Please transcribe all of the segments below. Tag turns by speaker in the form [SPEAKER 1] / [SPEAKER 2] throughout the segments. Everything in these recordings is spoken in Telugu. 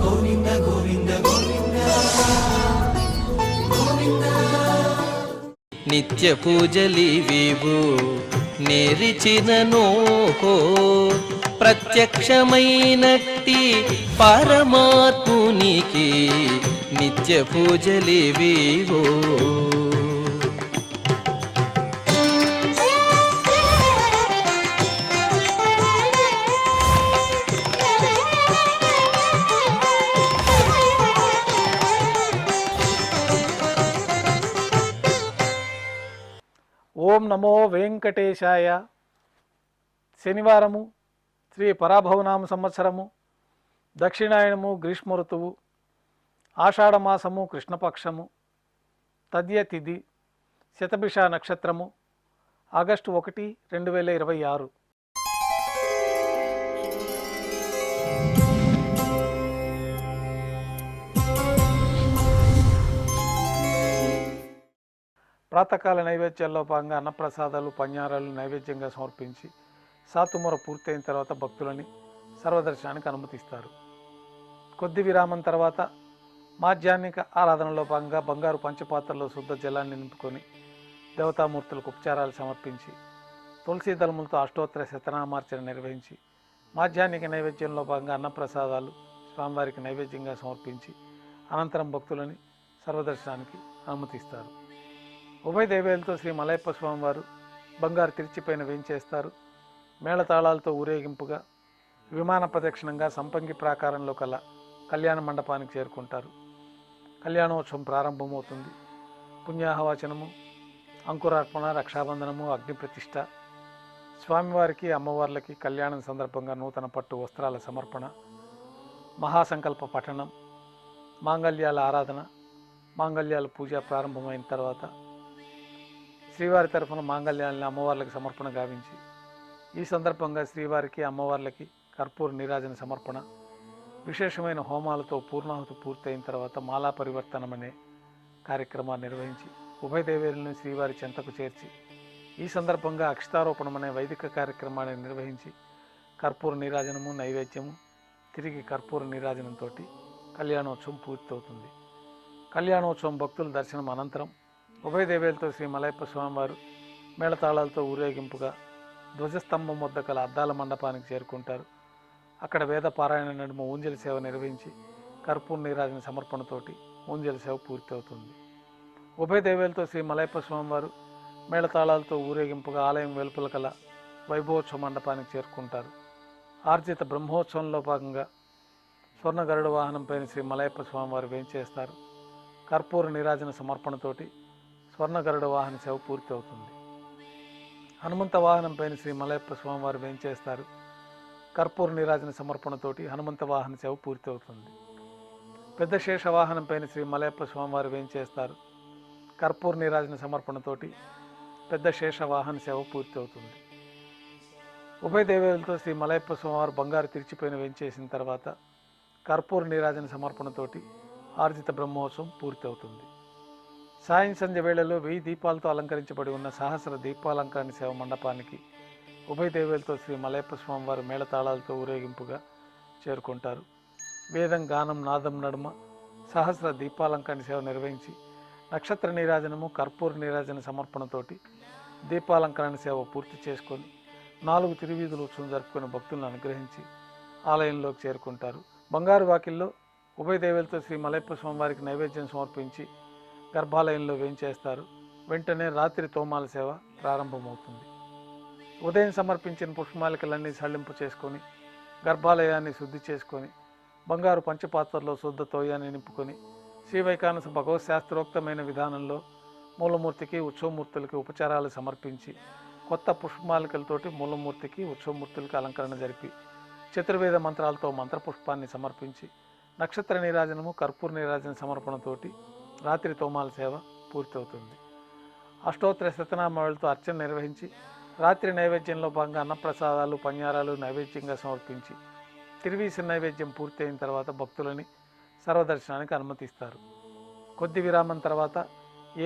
[SPEAKER 1] గోవింద గోవింద గోవింద గోవింద.
[SPEAKER 2] నిత్య పూజలివివు నేరిచిననోహో ప్రత్యక్షమైనట్టి పరమాత్మునికి నిత్య పూజలివివో.
[SPEAKER 3] ఓం నమో వెంకటేశాయ. శనివారము, శ్రీ పరాభవనామ సంవత్సరము, దక్షిణాయనము, గ్రీష్మ ఋతువు, ఆషాఢమాసము, కృష్ణపక్షము, తద్య తిథి, శతభిష నక్షత్రము, ఆగస్టు 1, 2026. ప్రాతకాల నైవేద్యాల్లో భాగంగా అన్నప్రసాదాలు, పඤ్ఞారాలు నైవేద్యంగా సమర్పించి సాతుమూర పూర్తయిన తర్వాత భక్తులని సర్వదర్శనానికి అనుమతిస్తారు. కొద్ది విరామం తర్వాత మాధ్యాహ్నిక ఆరాధనలో భాగంగా బంగారు పంచపాత్రలో శుద్ధ జలాన్ని నింపుకొని దేవతామూర్తులకు ఉపచారాలు సమర్పించి తులసీ దళములతో అష్టోత్తర శతనామార్చన నిర్వహించి మాధ్యాహ్నిక నైవేద్యంలో భాగంగా అన్నప్రసాదాలు స్వామివారికి నైవేద్యంగా సమర్పించి అనంతరం భక్తులని సర్వదర్శనానికి అనుమతిస్తారు. ఉభయ దేవేలతో శ్రీ మలయప్ప స్వామివారు బంగారు తిరిచిపైన వేంచేస్తారు. మేళతాళాలతో ఊరేగింపుగా విమాన ప్రదక్షిణంగా సంపంగి ప్రాకారంలో కల కళ్యాణ మండపానికి చేరుకుంటారు. కళ్యాణోత్సవం ప్రారంభమవుతుంది. పుణ్యాహవాచనము, అంకురార్పణ, రక్షాబంధనము, అగ్నిప్రతిష్ఠ, స్వామివారికి అమ్మవార్లకి కళ్యాణం సందర్భంగా నూతన పట్టు వస్త్రాల సమర్పణ, మహాసంకల్ప పఠనం, మాంగళ్యాల ఆరాధన, మాంగళ్యాల పూజ ప్రారంభమైన తర్వాత శ్రీవారి తరఫున మాంగళ్యాలని అమ్మవార్లకు సమర్పణ గావించి ఈ సందర్భంగా శ్రీవారికి అమ్మవార్లకి కర్పూర నీరాజన సమర్పణ, విశేషమైన హోమాలతో పూర్ణాహుతి పూర్తయిన తర్వాత మాలా పరివర్తనం అనే కార్యక్రమాన్ని నిర్వహించి ఉభయ దేవేరులను శ్రీవారి చెంతకు చేర్చి ఈ సందర్భంగా అక్షతారోపణం అనే వైదిక కార్యక్రమాన్ని నిర్వహించి కర్పూర నీరాజనము, నైవేద్యము, తిరిగి కర్పూర నీరాజనంతో కళ్యాణోత్సవం పూర్తవుతుంది. కళ్యాణోత్సవం భక్తుల దర్శనం అనంతరం ఉభయ దేవేలతో శ్రీ మలయప్ప స్వామివారు మేళతాళాలతో ఊరేగింపుగా ధ్వజస్తంభం వద్ద కల అద్దాల మండపానికి చేరుకుంటారు. అక్కడ వేద పారాయణ నడుమ ఊంజలి సేవ నిర్వహించి కర్పూర నీరాజన సమర్పణతోటి ఊంజలి సేవ పూర్తవుతుంది. ఉభయ దేవేలతో శ్రీ మలయప్ప స్వామివారు మేళతాళాలతో ఊరేగింపుగా ఆలయం వెలుపల కల వైభవోత్సవ మండపానికి చేరుకుంటారు. ఆర్జిత బ్రహ్మోత్సవంలో భాగంగా స్వర్ణ గరుడ వాహనంపైన శ్రీ మలయప్ప స్వామివారు వేంచేస్తారు. కర్పూర నీరాజన సమర్పణతోటి స్వర్ణ గరుడ వాహన సేవ పూర్తి అవుతుంది. హనుమంత వాహనం పైన శ్రీ మలయప్ప స్వామివారు వేంచేస్తారు. కర్పూర నీరాజన సమర్పణతోటి హనుమంత వాహన సేవ పూర్తి అవుతుంది. పెద్ద శేష వాహనం పైన శ్రీ మలయప్ప స్వామివారు వేంచేస్తారు. కర్పూర నీరాజన సమర్పణతోటి పెద్ద శేష వాహన సేవ పూర్తి అవుతుంది. ఉభయ దేవేలతో శ్రీ మలయప్ప స్వామివారు బంగారు తిరిచిపైన వేంచేసిన తర్వాత కర్పూర నీరాజన సమర్పణతోటి ఆర్జిత బ్రహ్మోత్సవం పూర్తి అవుతుంది. సాయం సంధ్య వేళలో 1000 దీపాలతో అలంకరించబడి ఉన్న సహస్ర దీపాలంకరణ సేవ మండపానికి ఉభయ దేవేలతో శ్రీ మలయప్ప స్వామివారు మేళతాళాలతో ఊరేగింపుగా చేరుకుంటారు. వేదం, గానం, నాదం నడుమ సహస్ర దీపాలంకరణ సేవ నిర్వహించి నక్షత్ర నీరాజనము, కర్పూర నీరాజన సమర్పణతోటి దీపాలంకరణ సేవ పూర్తి చేసుకొని 4 తిరువీధులు ఉత్సవం జరుపుకుని భక్తులను అనుగ్రహించి ఆలయంలోకి చేరుకుంటారు. బంగారు వాకిల్లో ఉభయ దేవేలతో శ్రీ మలయప్ప స్వామివారికి నైవేద్యం సమర్పించి గర్భాలయంలో వేంచేస్తారు. వెంటనే రాత్రి తోమాల సేవ ప్రారంభమవుతుంది. ఉదయం సమర్పించిన పుష్పమాలికలన్నీ సళ్లింపు చేసుకొని గర్భాలయాన్ని శుద్ధి చేసుకొని బంగారు పంచపాత్రలో శుద్ధ తోయాన్ని నింపుకొని శ్రీవైకానస భగవత్ శాస్త్రోక్తమైన విధానంలో మూలమూర్తికి, ఉత్సవమూర్తులకి ఉపచారాలు సమర్పించి కొత్త పుష్పమాలికలతోటి మూలమూర్తికి, ఉత్సవమూర్తులకి అలంకరణ జరిపి చతుర్వేద మంత్రాలతో మంత్రపుష్పాన్ని సమర్పించి నక్షత్ర నీరాజనము, కర్పూర నీరాజన సమర్పణతోటి రాత్రి తోమాల సేవ పూర్తవుతుంది. అష్టోత్తర శతనామాలతో అర్చన నిర్వహించి రాత్రి నైవేద్యంలో భాగంగా అన్నప్రసాదాలు, పඤ్ఞారాలు నైవేద్యంగా సమర్పించి తిరువీసి నైవేద్యం పూర్తయిన తర్వాత భక్తులని సర్వదర్శనానికి అనుమతిస్తారు. కొద్ది విరామం తర్వాత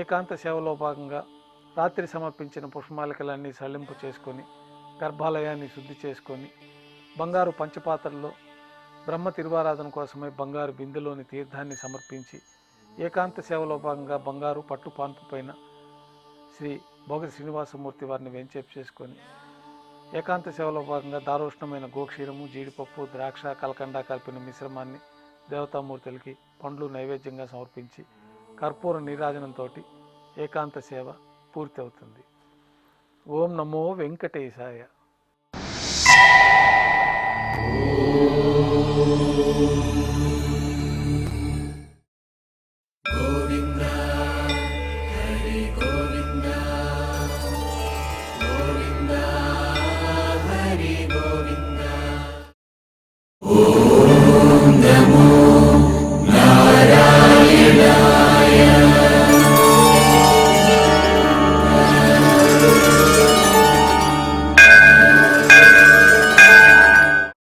[SPEAKER 3] ఏకాంత సేవలో భాగంగా రాత్రి సమర్పించిన పుష్పమాలికలన్నీ సళ్లింపు చేసుకొని గర్భాలయాన్ని శుద్ధి చేసుకొని బంగారు పంచపాత్రలో బ్రహ్మ తిరువారాధన కోసమై బంగారు బిందెలోని తీర్థాన్ని సమర్పించి ఏకాంత సేవలో భాగంగా బంగారు పట్టు పాన్పు పైన శ్రీ భోగ శ్రీనివాసమూర్తి వారిని వెంచేపు చేసుకొని ఏకాంత సేవలో భాగంగా దారోష్ణమైన గోక్షీరము, జీడిపప్పు, ద్రాక్ష, కలకండ కలిపిన మిశ్రమాన్ని దేవతామూర్తులకి పండ్లు నైవేద్యంగా సమర్పించి కర్పూర నీరాజనంతో ఏకాంత సేవ పూర్తి అవుతుంది. ఓం నమో వెంకటేశాయ.